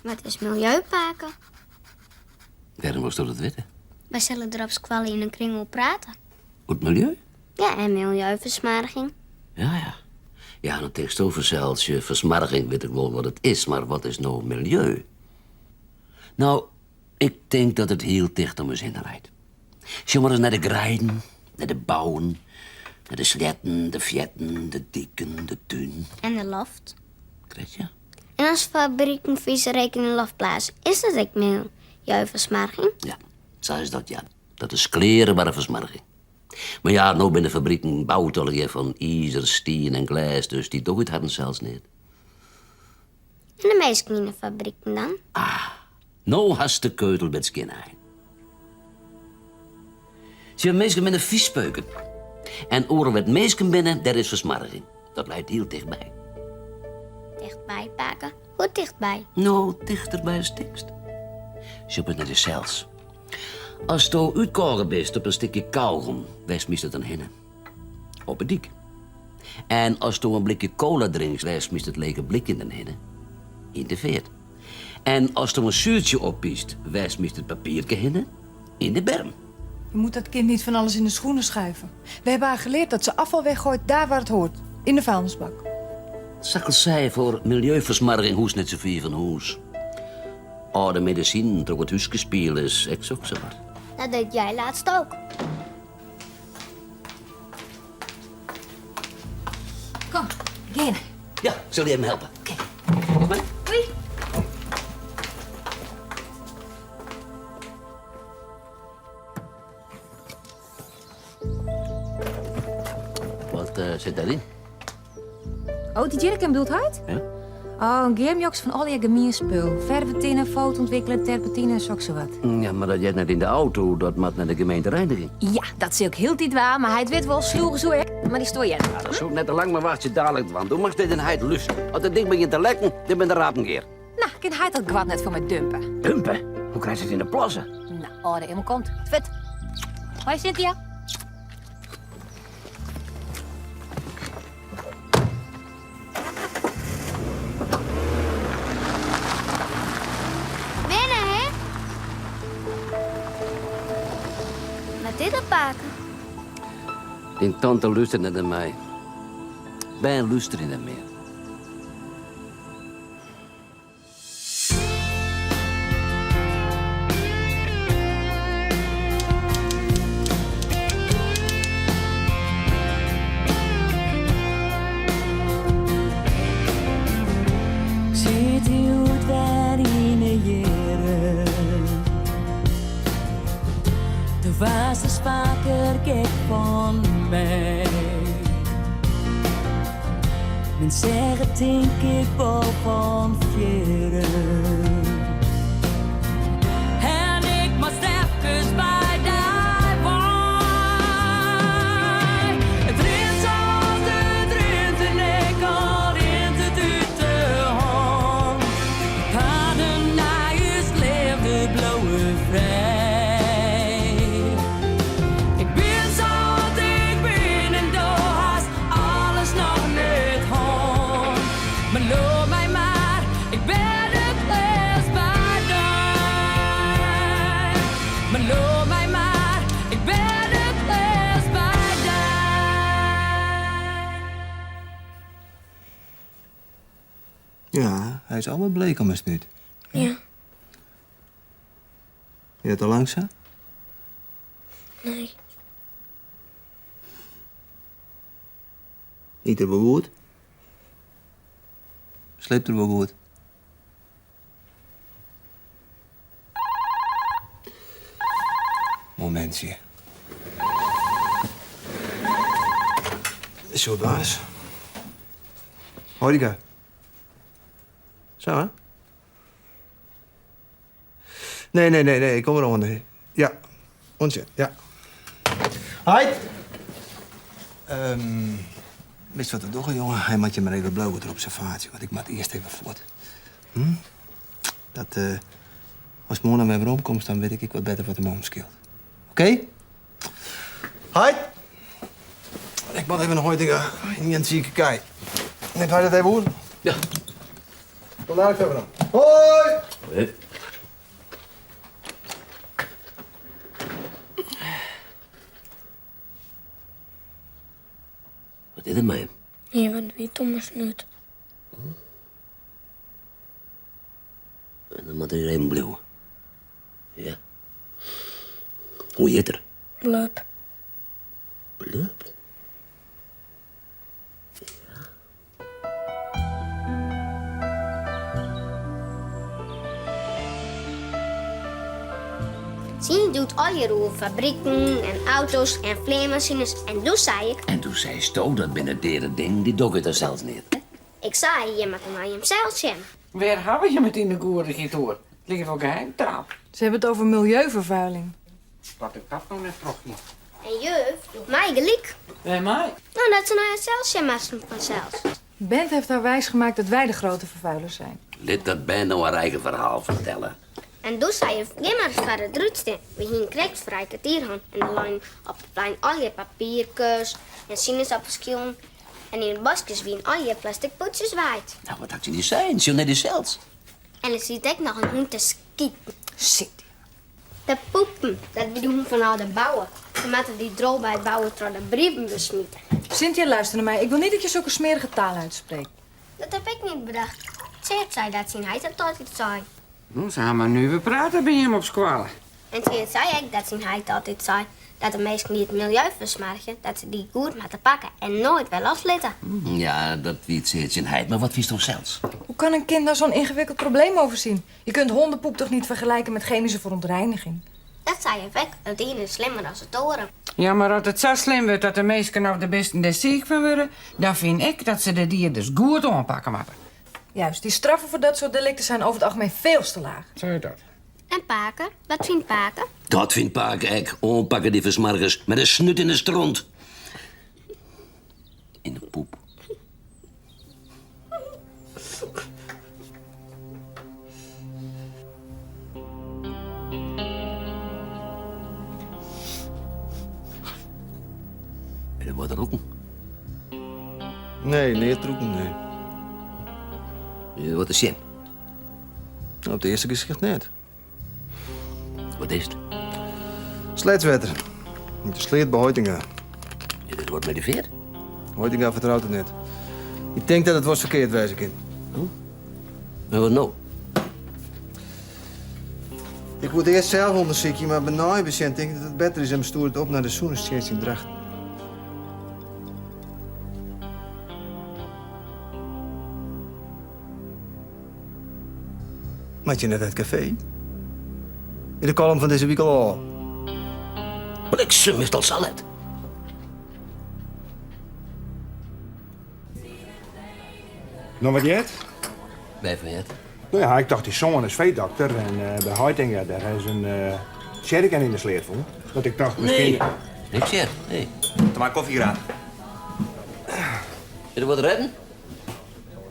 Wat is milieupaken? Waarom moest je dat weten? Wij zullen er op squallen in een kringel praten. Het milieu? Ja, en milieuversmadiging. Ja. Ja, dan tegenover zelfs je versmarging weet ik wel wat het is, maar wat is nou milieu? Nou, ik denk dat het heel dicht om mijn zinnen leidt. Zie maar eens naar de grijden, naar de bouwen, naar de sletten, de vjetten, de dikken, de tuin. En de loft. Krijg je? En als fabrieken vieze rekening loftblazen, is dat ook milieuversmadiging? Ja, zo is dat, ja. Dat is klerenbare versmarging. Maar ja, nou binnen de fabrieken bouwt al je van ijzer, steen en glas, dus die toch het hebben zelfs niet. En de meeste kleine fabrieken dan? Nou hast de keutel met skin aan. Ze hebben mensen met een viespeuken. En oren met mensen binnen, daar is versmarging. Dat leidt heel dichtbij. Dichtbij, paken. Hoe dichtbij? Nou, dichterbij als tekst. Ze hebben naar de cels. Als je uitkoren bent op een stukje kauwgom, wijst mis het dan hinnen. Op een dik. En als je een blikje cola drinkt, wijst mis het lege blik in den hinnen. In de veert. En als je een zuurtje oppiest, wijst mis het papiertje hinnen. In de berm. Je moet dat kind niet van alles in de schoenen schuiven. We hebben haar geleerd dat ze afval weggooit daar waar het hoort. In de vuilnisbak. Zakkel zij voor milieuversmarging hoes net zoveel van hoes. Oude medicijn, toch het huisgespeel is, ik ook zo wat. Dat deed jij laatst ook. Kom, Geen. Ja, zal je hem helpen? Kijk, kom maar. Hoi. Wat zit daarin? Oh, die jerrycan bedoelt uit? Ja? Oh, een gamejoks van al je gemeenspul. Verven, foto ontwikkelen, terpentine en zo wat. Ja, maar dat jij net in de auto, dat moet naar de gemeentereiniging. Ja, dat is ook heel dit waar, maar hij het weet wel sloegen zo ik. Maar die stoor je. Ja, dat is ook net te lang, maar wacht je dadelijk van. Doe mag dit in heid lusten. Als dat ding begint te lekken, dan ben de rapengeer. Nou, kan hij dat kwad net voor mij dumpen? Dumpen? Hoe krijg je het in de plassen? Nou, oh, dat helemaal komt. Vet. Hoi, Cynthia. Binnen, hè? Met dit op paken. Die tante luistert net naar mij. Wij luisteren niet meer. Zit heel daar in de jaren. De was is vaker gek van mij. Men zegt denk ik wel van vieren. En ik moest even bij daar bij. Het rint zoals het rint en ik al rint het uit de hand. Paden naar je leefde blauwe vrij. Ik ben zoals ik ben en door haast alles nog niet hand. Maar loop mij maar, ik ben het best bij daar. Maar loop mij maar, ik ben het best bij daar. Ja, hij is allemaal bleek om een snuit. Ja. Je het al langzaam? Nee. Niet er wel goed? Sleept er wel goed? Momentje. Zo, baas. Hoorika. Zo, hè? Nee, ik kom er onder. Ja, ontje, ja. Hi. Wist wat we doen, jongen? Hij moet je maar even blauwen ter observatie, want ik moet eerst even voort. Dat, als morgen naar mijn komt, dan weet ik wat beter wat de mom scheelt. Oké? Hi. Ik moet even een hoortje in een zieke kei. Neemt hij dat even hoor? Ja. Tot dadelijk, Fabram. Hoi! Hé. Wat is het met hem? Je wat wie Thomas nut. En dan moet er even blijven. Ja. Hoe heet er? Blub. Blub? Zie doet al je roer fabrieken en auto's en vleermachines. En toen zei ik... En toen zei Sto dat binnen derde ding, die doet het er zelfs niet. Ik zei, je moet naar hem zelf zijn. Waar hebben je met in de goerie door? Het ligt wel geheimtaal. Ze hebben het over milieuvervuiling. Wat ik dat nog net trokje. En juf doet mij gelijk. Bij mij? Nou, dat ze naar zichzelf zijn masten vanzelf. Bent heeft haar wijsgemaakt dat wij de grote vervuilers zijn. Laat dat Ben nou een eigen verhaal vertellen. En toen zei je, ga maar eens naar het drukste. We gingen krijgt vrij het hier gaan. En er lagen op het plein al je papiertjes en sinaasappelschillen. En in het basjes wien al je plastic potjes waait. Nou, wat had je niet zijn? Zo net is zelfs. En dan ziet ik nog een hond te skieten. Zit. Te poepen, dat we doen van al de bouwen. Ze moeten die drol bij het bouwen door de brieven besmieten. Cynthia, luister naar mij. Ik wil niet dat je zulke smerige taal uitspreekt. Dat heb ik niet bedacht. Zeert zei dat zijn hij dat altijd zei. Nou, ze gaan maar nu weer praten bij hem op squalen. En Zeert zei ik dat zijn hij altijd zei. Dat de mensen die het milieu versmergen, dat ze die goed moeten pakken en nooit wel afletten. Ja, dat weet ze in heid, maar wat vies toch zelfs? Hoe kan een kind daar zo'n ingewikkeld probleem overzien? Je kunt hondenpoep toch niet vergelijken met chemische verontreiniging? Dat zei je weg, het ene is slimmer dan het toren. Ja, maar als het zo slim wordt dat de meesten of de besten er ziek van worden, dan vind ik dat ze de dier dus goed aanpakken moeten. Juist, die straffen voor dat soort delicten zijn over het algemeen veel te laag. Zo je dat? En Paken? Wat vindt Paken? Dat vindt Paak ek. Onpakken die versmargers met een snut in de stront. In de poep. En dat wordt er ook. Nee, leertroepen, nee. Dat wordt een zin. Op de eerste gezicht net. Wat is het? Sleetswetter. Met de sleet bij Hoitinga. Ja, dat wordt met de veer. Hoitinga vertrouwt het net. Ik denk dat het was verkeerd wijze kind. En wat nou? Ik moet eerst zelf onderzoeken, maar bij een patiënt denk ik dat het beter is om stoer het op naar de zoenerstjeest in Dracht. Maat je net uit het café? In de column van deze week al. Wat ik sum is dat salet. Nog wat jet? Bij van het. Nou ja, ik dacht die zoon is veedokter en bij Hoitinga daar is een sherrycan in de sleet voor. Dat ik dacht misschien... Nee, niks zeg. Nee. Doe maar koffie graag. Wil je wat redden?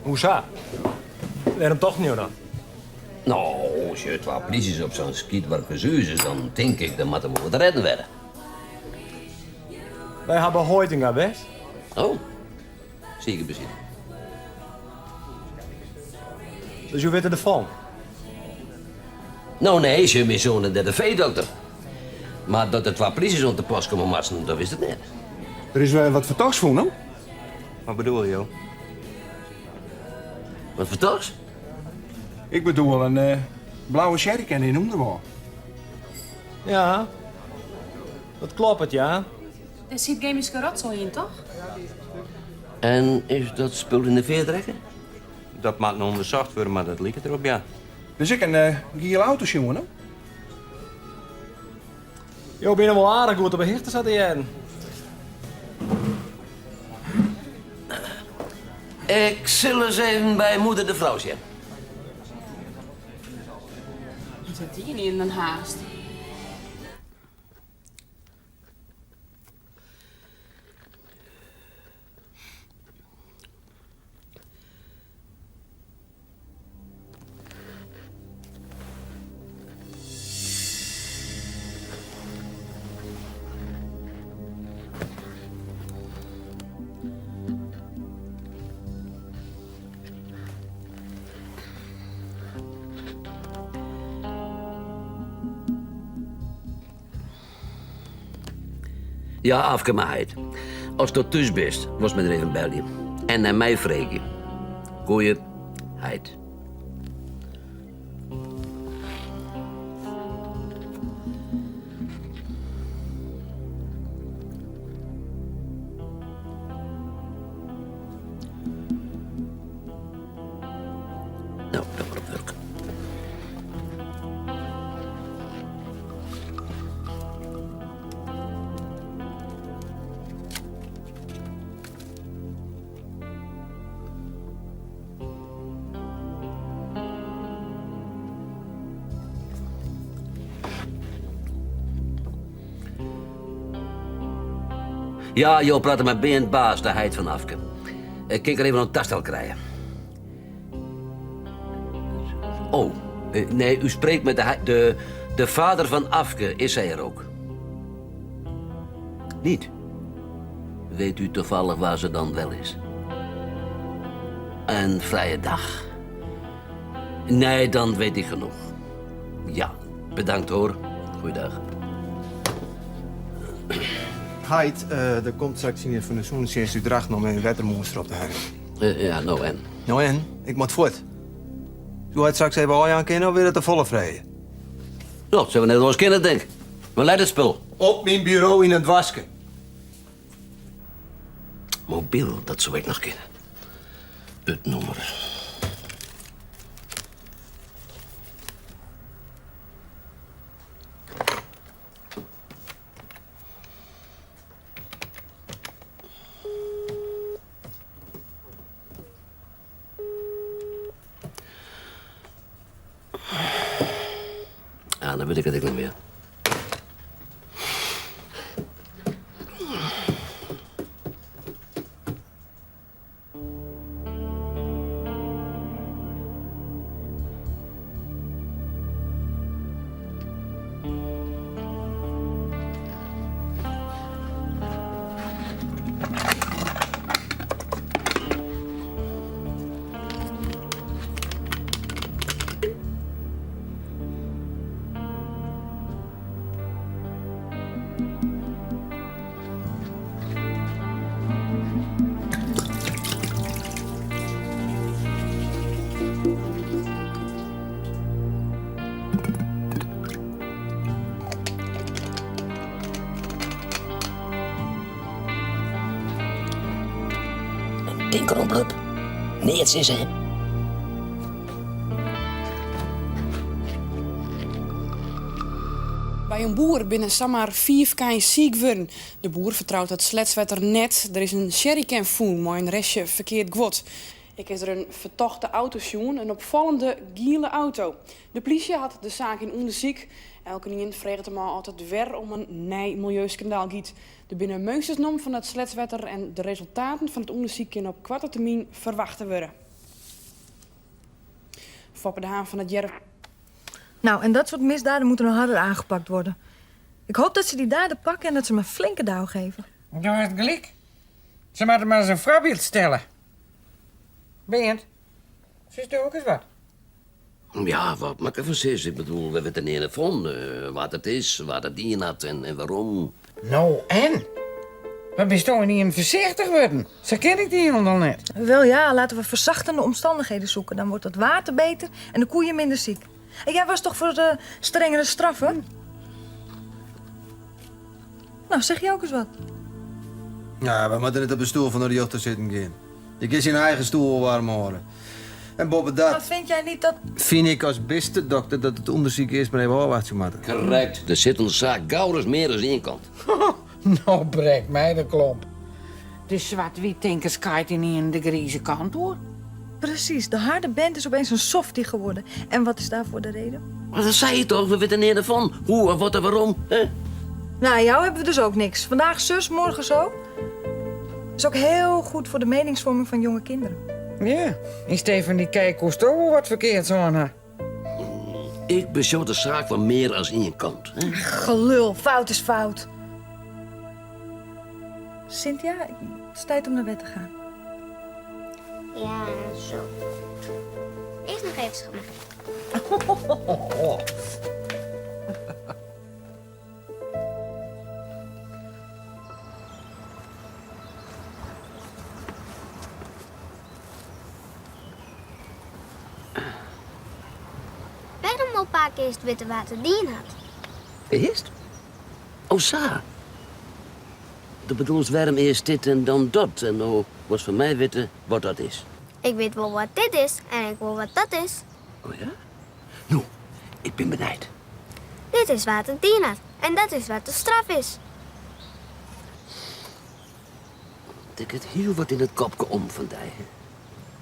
Hoezo? Waarom toch niet dan? Nou, als je 12 polities op zo'n skiet waar gezuus is, dan denk ik dat moeten we wat redden werden. Wij hebben Hoitinga best. Oh, zeker bezit. Dus je weet ervan? Nou nee, ze is zo'n derde veedokter. Maar dat er 12 polities om te pas komen matsen, dat wist ik niet. Er is wel wat vertogs voor, no? Wat bedoel je, joh? Wat voor togs? Ik bedoel een blauwe sherrycan in Oenderwaal. Ja. Dat klopt, ja. Er zit geen rotzooi in, toch? En is dat spul in de veerdrekker? Dat maakt nog onderzocht worden, maar dat lijkt erop, ja. Dus ik een giele auto's, jongen, no? Jo, ben je wel aardig goed op een hichte zat jij. Ik zal eens even bij moeder de vrouw zijn. Zit die niet in een haast? Ja, Afke, maar heid. Als je thuis bent, was me er even bellen. En naar mij vragen. Goeie heid. Nou, dat wordt op werk. Ja, joh, praten met BN Baas, de heid van Afke. Kijk er even een tastel krijgen. Oh, nee, u spreekt met de vader van Afke. Is hij er ook? Niet? Weet u toevallig waar ze dan wel is? Een vrije dag? Nee, dan weet ik genoeg. Ja, bedankt hoor. Goeiedag. Heid, er komt straks iemand van de Zoenseers Utrecht om een wettermonster op te hangen. Ja, nou en? Nou en? Ik moet voort. Zo hij straks even al aan kennen, of weer het te volle vrije? Nou, dat zullen we net wel eens kennen, denk ik. Waar leidt het spul? Op mijn bureau in het wasken. Mobiel, dat zou ik nog kennen. Het nummer. Ja, dan weet ik het niet meer. Tinkeroplub. Nee, het is hem. Bij een boer binnen Samar 5 kein ziek worden. De boer vertrouwt het sletswetter net. Er is een sherrycan voen, maar een restje verkeerd gwot. Ik is er een vertochte autosjoen, een opvallende giele auto. De politie had de zaak in onderzoek. Elke nien vreeg het maar altijd weer om een nij milieuschandaal giet. De binnen meestersnom van het sletswetter en de resultaten van het onderzoek kunnen op korte termijn verwachten worden. Foppe de Haan van het Jerv. Nou, en dat soort misdaden moeten nog harder aangepakt worden. Ik hoop dat ze die daden pakken en dat ze me een flinke douw geven. Je hebt gelijk. Ze moeten maar eens een voorbeeld stellen. Bernd, zie je ook eens wat? Ja, wat maak ik van zes? Ik bedoel, we weten niet van wat het is, waar het in had en waarom. Nou, en? We bestonden niet in voorzichtig worden. Zo ken ik die al net. Wel ja, laten we verzachtende omstandigheden zoeken. Dan wordt het water beter en de koeien minder ziek. En jij was toch voor de strengere straffen? Nou, zeg je ook eens wat. Ja, we moeten niet op de stoel van de jochter zitten gaan. Je kiest je eigen stoel warm horen. En boven dat... Maar vind jij niet dat... Vind ik als beste dokter dat het onderzoek eerst maar even afwachten zou moeten. Correct. Er zit een zaak gouders meer dan één kant. Nou, breek mij de klomp. De zwart-wit tankers kijkt niet in de grieze kant, hoor. Precies, de harde band is opeens een softie geworden. En wat is daarvoor de reden? Maar dat zei je toch, we weten niet van. Hoe en wat en waarom, hè? Nou, jou hebben we dus ook niks. Vandaag zus, morgen zo. Is ook heel goed voor de meningsvorming van jonge kinderen. Ja, en Stefan die kijkt kost ook wat verkeerd zo. Ik beschouw de zaak van meer als één kant. Hè? Gelul, fout is fout. Cynthia, het is tijd om naar bed te gaan. Ja, zo. Eerst nog even schoonmaken. paar keer weten wat het dien had. Eerst? Oh, sa. Dat bedoelt waarom eerst dit en dan dat. En nou was van mij weten wat dat is. Ik weet wel wat dit is en ik wil wat dat is. Oh ja? Nou, ik ben benijd. Dit is wat het dien had en dat is wat de straf is. Ik het heel wat in het kopje om vandaag.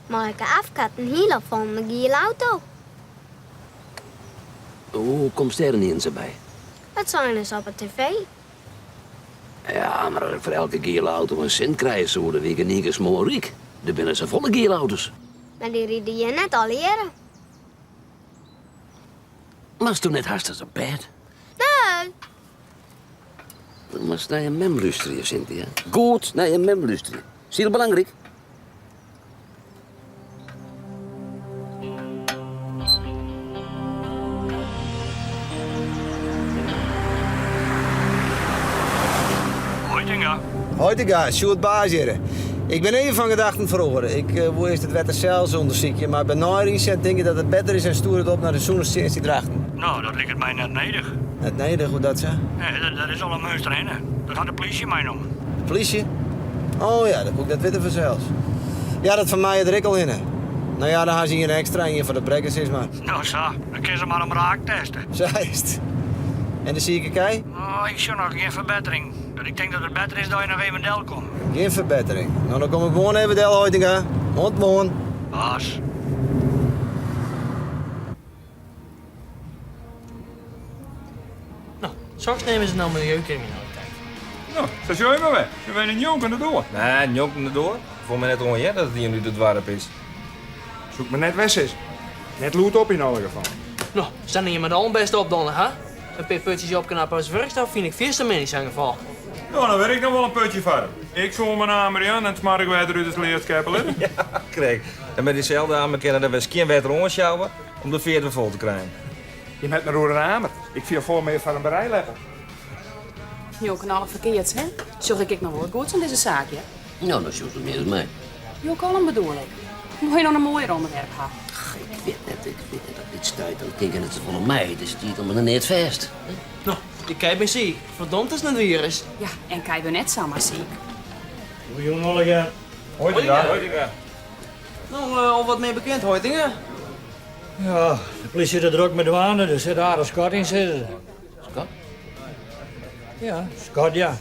Maar ik afkat een heel van mijn giele auto. Hoe komt er niet in ze bij? Het zijn eens op de tv. Ja, maar als ik voor elke gele auto een cent krijg, zo dan week ik niet eens mooi riek. Er binnen ze volle gele auto's. Maar die rieden je net al leren. Maar is toen net hartstikke zo bad. Nee. Dan moest naar je mem luisteren, Cynthia. Goed naar je mem luisteren. Zie je dat belangrijk? Hoitinga, Sjoerd Baasjeren. Ik ben even van gedachten verloren. Ik wil eerst het wetter zelfs onderzoeken, maar bij Nijring denk ik dat het beter is en stoer het op naar de Zoenersteens die drachten. Nou, dat ligt het mij net nedig. Net neder, hoe dat zo? Nee, dat is al een meester in. Dat had de politie mij nog. De politie? Oh ja, dan moet ik dat weten vanzelf. Ja, dat van mij er ik al in. Nou ja, dan gaan ze hier een extra in voor de brekkers is maar. Nou, zo, dan kun ze maar een raak testen. Zo is het. En de zieke kei? Oh, ik zie nog geen verbetering. Dat ik denk dat het beter is dat je naar Wemendel komt. Geen verbetering. Nou, dan kom ik gewoon even Del Hoitinga. Ontmoen. Baas. Nou, straks nemen ze nou milieucriminaliteit. Nou, dat is maar weg. We zijn een jonkende door. Nee, jonkende door. Voor mij net gewoon ja, dat het hier nu de dwarp is. Zoek me net wes is. Net loot op in alle geval. Nou, staan hier met de best op dan, hè? Een paar putjes opknappen als werkstaf vind ik veel te min in zijn geval. Nou, dan weet ik nog wel een putje verder. Ik zoek mijn naam Marian en smaak weiter uit het leerskappel. Ja, krijg. En met diezelfde aan kennen dat we skien wetter onschouwen om de 40 vol te krijgen. Je met me roer een hamer. Ik viel voor meer van een bereilepel. Jo kan alle verkeerd, hè? Zorg ik nog wel goed aan deze zaak, ja? Nou, dan zoek je meer dan mij. Jo kan hem bedoel ik. Moet je nog een mooier onderwerp hebben? Ik weet net dat dit stuit. Dan denk ik het van mij, dus die dan maar net vast. Nou, die kei ben ziek. Verdomd is het virus. Ja, en Kai ben net samen ziek. Goedemorgen. Hoitinga. Hoitinga. Nou, al wat meer bekend, Hoitinga. Ja, de politie zit er druk met douane, dus zit daar een Scott in zitten. Scott? Ja, Scott, ja.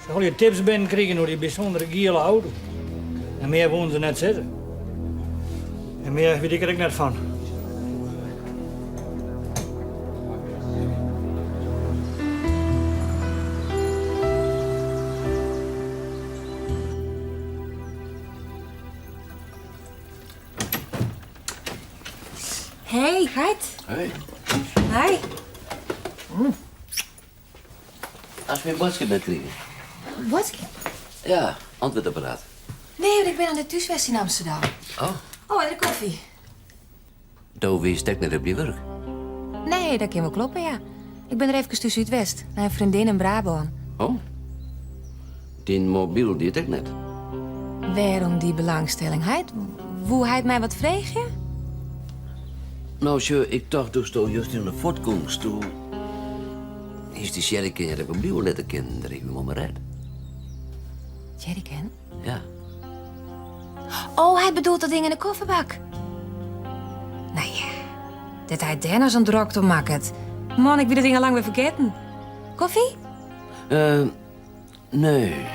Ze gaan je tips binnenkrijgen door die bijzondere gele auto. En meer wonen ze net zitten. En meer weet ik er ook net van. Hey, Geit. Hey. Hi. Als we een boodschap met krijgen. Wat? Ja, antwoordapparaat. Nee, want ik ben aan de thuiswest in Amsterdam. Oh. Oh, en de koffie. Doe wie stek net op je werk? Nee, dat kan wel kloppen, ja. Ik ben er even tussen Zuidwest, naar een vriendin in Brabant. Oh. Die mobiel, die het ook net. Waarom die belangstelling? Hoe hij mij wat vreeg je? Nou, ik dacht dus toch juist in de voortkomst toe. Is die Sherryken er opnieuw letten kennen, dat ik me maar red. Jerrycan? Ja. Oh, hij bedoelt dat ding in de kofferbak. Nou ja, dat hij daarna zo'n drok op maakt. Man, ik wil dat ding al lang weer vergeten. Koffie? Nee.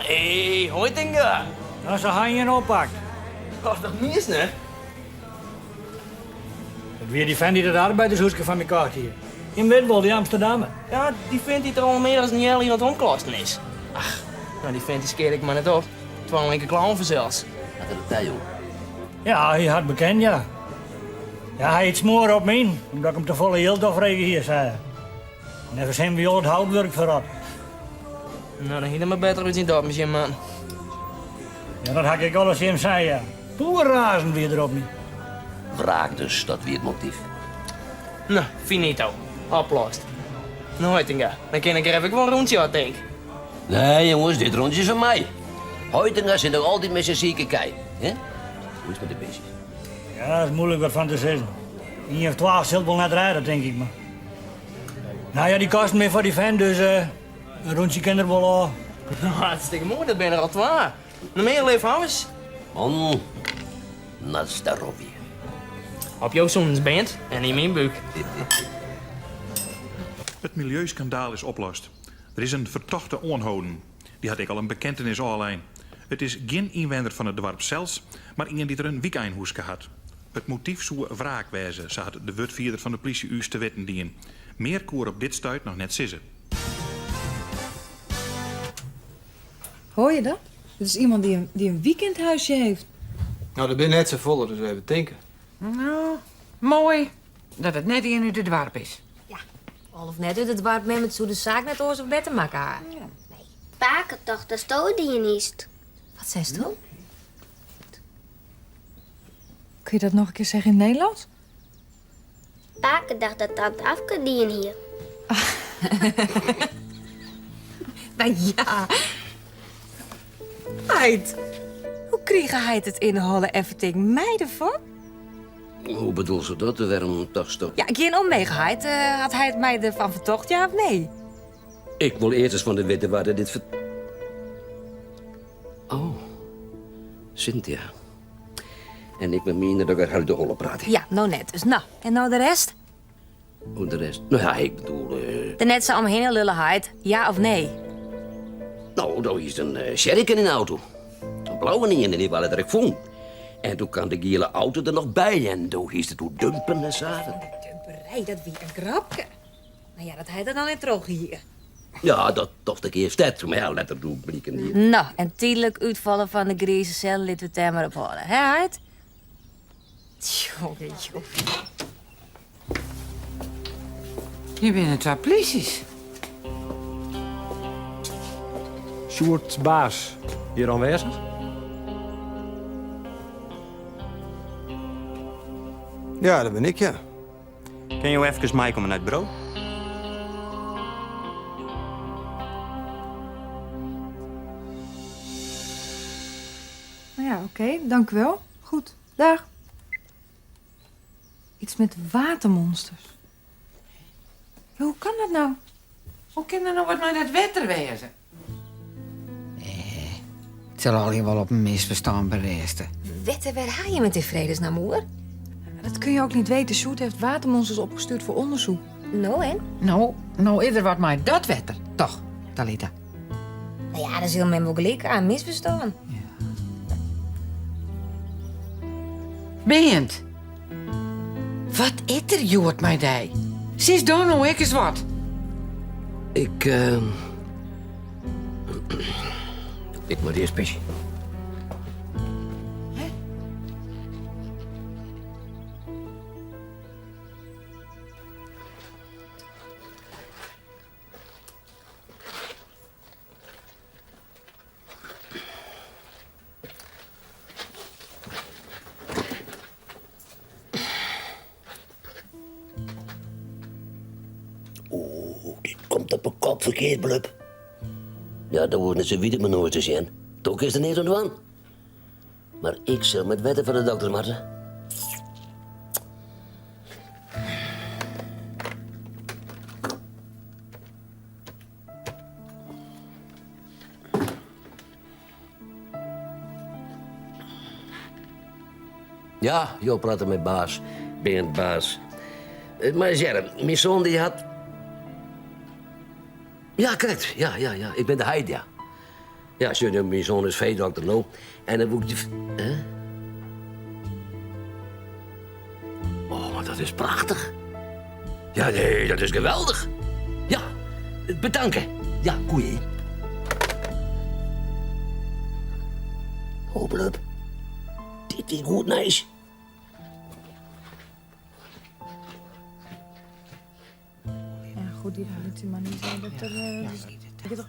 Hey, Hoitinga. Als ze gaan je oppakt. Dat is toch niet, hè? Weer die vent die dat arbeidershoeske van elkaar hier. In Witwol, die Amsterdammer. Ja, die vindt hij er al meer dan een jaar hier aan het omklasten is. Ach, nou die vindt die skeer ik maar net op. Het was een clown voor zelfs. Wat een tijd, joh. Ja, hij had bekend, ja. Ja, hij heeft smoren op mij, omdat ik hem te volle hield afregen hier, zei. En even zijn we al het houtwerk verrad. Nou, dan ging het maar beter uit in dat misschien, man. Ja, dat had ik alles in zei, ja. Poerrazen weer erop niet. Wraak dus, dat weer het motief. Nou, finito. Oplost. Nou, Hoitinga, dan kan ik er even gewoon een rondje uit, denk ik. Nee, jongens, dit rondje is van mij. Hoitinga zit nog altijd met zijn zieke kei. Hè? Hoe is het met de beestjes? Ja, dat is moeilijk wat van te zeggen. 1 of 12 zult wel net rijden, denk ik maar. Nou ja, die kosten meer voor die vent, dus een rondje kan er wel al. Nou, hartstikke mooi, dat ben er al 2. Nog meer leefhouders. Man, Nazdarovje. Op jouw zoons band en in mijn buik. Het milieuschandaal is oplost. Er is een vertochte onhouden. Die had ik al een bekentenis alleen. Het is geen inwender van het dorp zelfs, maar iemand die er een weekeinhoeske had. Het motief zou wraakwijzen, zo had de woordvoerder van de politie u te wetten dien. Meer koer op dit stuit nog net sissen. Hoor je dat? Dat is iemand die een weekendhuisje heeft. Nou, dat ben net zo volle, dus even denken. Nou, mooi dat het net hier nu de dorp is. Of net uit het dorp met zo de zaak net oors op bed te maken. Paken toch, dat stoot die niet. Wat zei je? Kun je dat nog een keer zeggen in het Nederlands? Paken dacht dat tante Afke die hier. Nou ja. Heid. Hoe kreeg hij het inhalen even tegen mij ervan? Hoe bedoel ze dat? Waarom toch stop? Ja, geen omwegen. Had hij het mij ervan vertocht, ja of nee? Ik wil eerst eens van de weten waar dit Oh, Cynthia. En ik met mij dat ik uit de holle praten. Ja, nou net. Dus nou. En nou de rest? Hoe de rest? Nou ja, ik bedoel... De net zo omheen lulligheid, ja of nee? Nou, daar is een sherryken in de auto. Een blauwe niet en die waren er ik vond. En toen kwam de gele auto er nog bij en toen is het toe dumpen en zaten. Dumperij, dat wie een grapje. Nou ja, dat hij er dan in terug hier. Ja, dat dacht ik eerst net. Maar ja, let er toe blikken hier. Nou, en tijdelijk uitvallen van de Grieze cel liet we het maar op houden. Hè, Heid? Jongen. Je bent het 2 polities. Sjoerd Baas, hier aanwezig? Ja, dat ben ik, ja. Kan je even meekomen naar het bureau? Nou ja, oké, dank u wel. Goed, dag. Iets met watermonsters. Ja, hoe kan dat nou? Hoe kan er nou wat naar dat wetter wezen? Het zal al hier wel op een misverstand beresten. Wette, waar ga je met die vredesnaam, hoor? Dat kun je ook niet weten. Sjoerd heeft watermonsters opgestuurd voor onderzoek. Nou, en? Nou, eerder wat mij dat wetter. Toch, Talita? Nou ja, daar zullen men wel gelijk aan misverstaan. Beent. Wat is er, Joort, mij die? Zie dan nou ik eens wat. Ik moet eerst pissen. Komt op een kop verkeerd, blub. Ja, dat wordt net zo wie het me nooit te zien. Toch is er niet aan. Maar ik zal met wetten van de dokter, Marten. Ja, Jo praatte met baas. Ben baas. Maar Jerm, mijn zoon die had... Ja, correct. Ja. Ik ben de Heid, ja. Ja, mijn zoon is veedokter nou. En dan moet je... Hè? Oh, maar dat dat is prachtig. Ja, nee, dat is geweldig. Ja, bedanken. Ja, koeien. Open op. Dit is goed nice. Ja, goed, die politie maar niet zijn dat er...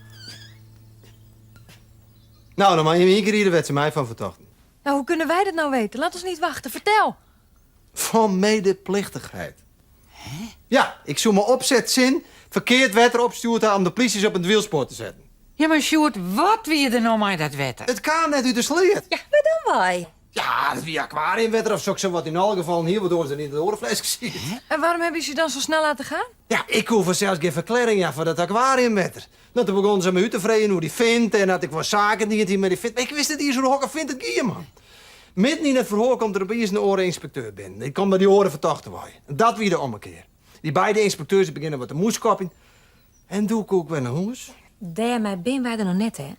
Nou, dan mag je me één keer hier de wet mij van vertochten. Nou, hoe kunnen wij dat nou weten? Laat ons niet wachten, vertel. Van medeplichtigheid. Hè? Ja, ik zoek me opzetzin verkeerd wetter opstuurt om de politie op het wielspoor te zetten. Ja, maar Sjoerd, wat wil je er nou met dat wetten? Het kan net uit de sleet. Ja, wat dan wij? Ja, dat wie aquariumwetter of zo wat in alle gevallen hier, waardoor ze niet in de orenfles gezien. En waarom hebben ze je dan zo snel laten gaan? Ja, ik hoef er zelfs geen verklaring ja, voor dat aquariumwetter. Nou, toen begon ze me uit te vreden hoe die vindt en dat ik voor zaken die het hier met die vindt. Ik wist dat hier zo'n hokker vindt het gier, man. Midden in het verhoor komt er opeens een oreninspecteur binnen. Ik kom bij die oren vertochten worden. En dat weer de ommekeer. Die beide inspecteurs beginnen met de moeskopping. En doe ik ook weer naar huis. Daarmee ben wij er nog net, hè?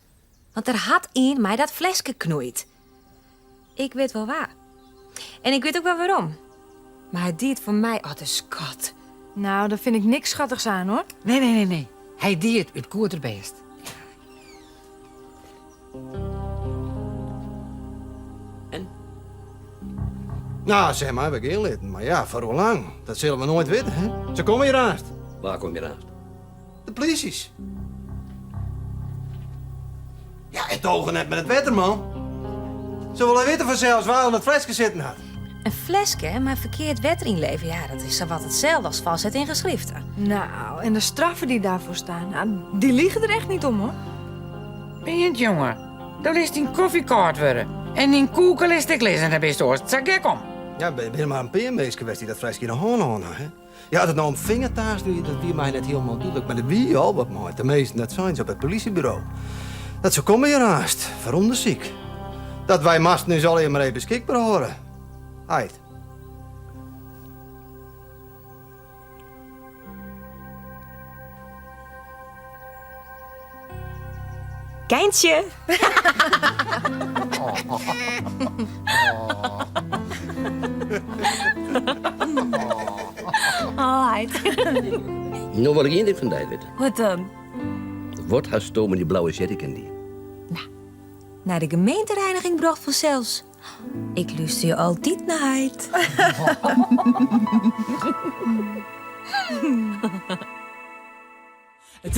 Want er had in mij dat flesje knoeit. Ik weet wel waar. En ik weet ook wel waarom. Maar hij deed voor mij de schat. Nou, daar vind ik niks schattigs aan, hoor. Nee. Hij deed het goed er best. Nou, zeg maar, heb ik inlitten. Maar ja, voor hoe lang? Dat zullen we nooit weten, hè? Ze komen hier naast. Waar kom je naast? De polities. Ja, het ogen net met het wetter, man. Ze willen weten vanzelfs waar aan het flesje zitten had. Een flesje, maar verkeerd wetter inleven, ja, dat is zowat hetzelfde als valsheid in geschriften. Nou, en de straffen die daarvoor staan, nou, die liegen er echt niet om, hoor. Ben je het, jongen? Dan is die koffiekaart worden. En in koeken list ik lezen, dan best hoor. Zeg ik om. Ja, ben je maar een peermees geweest die dat flesje in de hand had, hè? Ja, dat nou een vingertaas doe je, dat wie mij net helemaal duidelijk. Maar de wie al wat mooi. De meesten, dat zijn ze op het politiebureau. Dat ze komen hier naast, veronderziek. Dat wij masten nu zal je maar even beschikbaar horen. Heid. Keintje. Alright. Nou, wat ik één ding van die weet. Wat dan? Wat hast du met die blauwe jerrycan die? Naar de gemeentereiniging bracht vanzelfs. Ik luister je altijd naar Heid. Het